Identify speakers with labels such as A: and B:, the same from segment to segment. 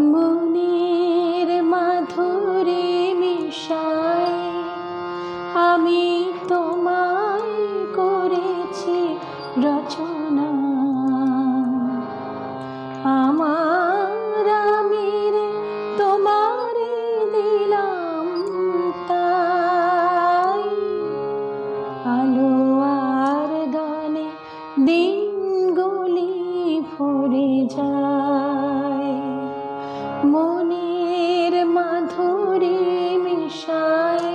A: মনের মাধুরী মিশায় আমি তোমায় করেছি রচনা। আমার আমিরে তোমারে দিলাম তাই, আলো আর গানে দিনগুলি ভরে যায়। মনের মাধুরী মিশায়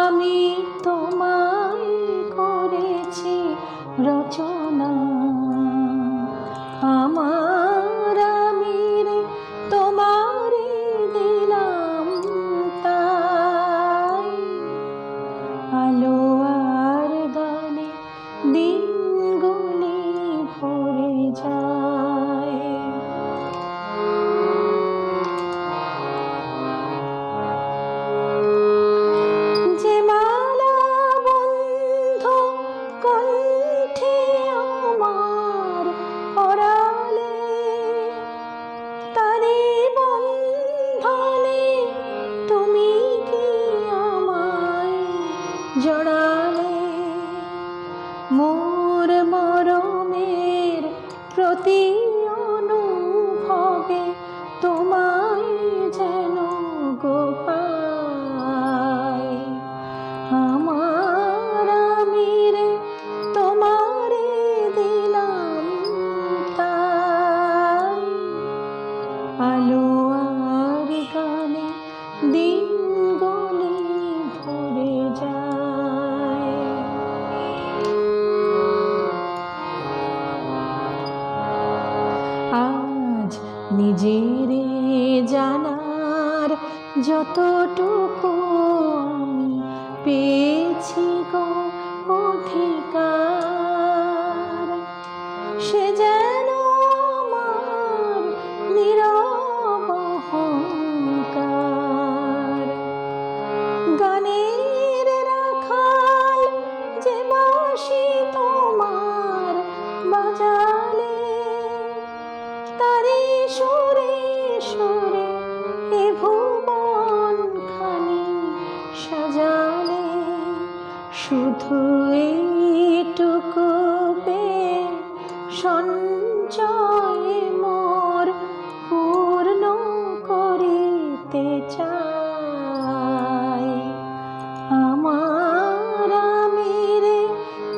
A: আমি তোমায় করেছি রচনা। আমার আমিরে তোমারে দিলাম তাই, আলো আর গানে দিনগুলি ভরে যায়। যে মালা বন্ধ কণ্ঠে আমার পরালে, তারে বন্ধনে তুমি কি আমায় জড়ালে। মোর মরমের প্রতি অনুভবে তোমায় যেন গো পাই। আমার আমিরে তোমারে দিলাম তাই, আলো আর গানে দিনগুলি ভরে যায়। আজ নিজেরে জানার যতটুকু আমি পেয়েছি গো অধিকার, সে যেন আমার নীরব অহংকার। গানের রাখাল যে বাঁশি তোমার বাজালে, তারে সুরে সুরে এ ভুবন খানি সাজালে। শুধু এইটুকু পেয়ে সঞ্চয় মোর পূর্ণ করিতে চাই। আমার আমিরে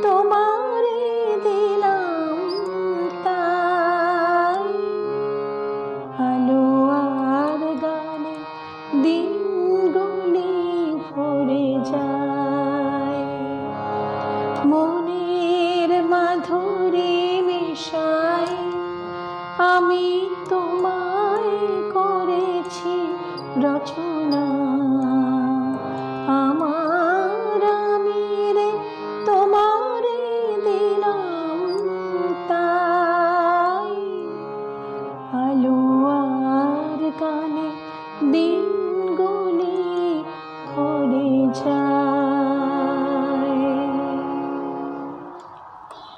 A: তোমারে দিলাম তাই, আলো আর গানে দিনগুলি ভরে যায়। মনের মাধুরী মিশায় আমি তোমায় করেছি রচনা। আমার আমিরে তোমারে দিলাম তাই, আলো আর গানে দিন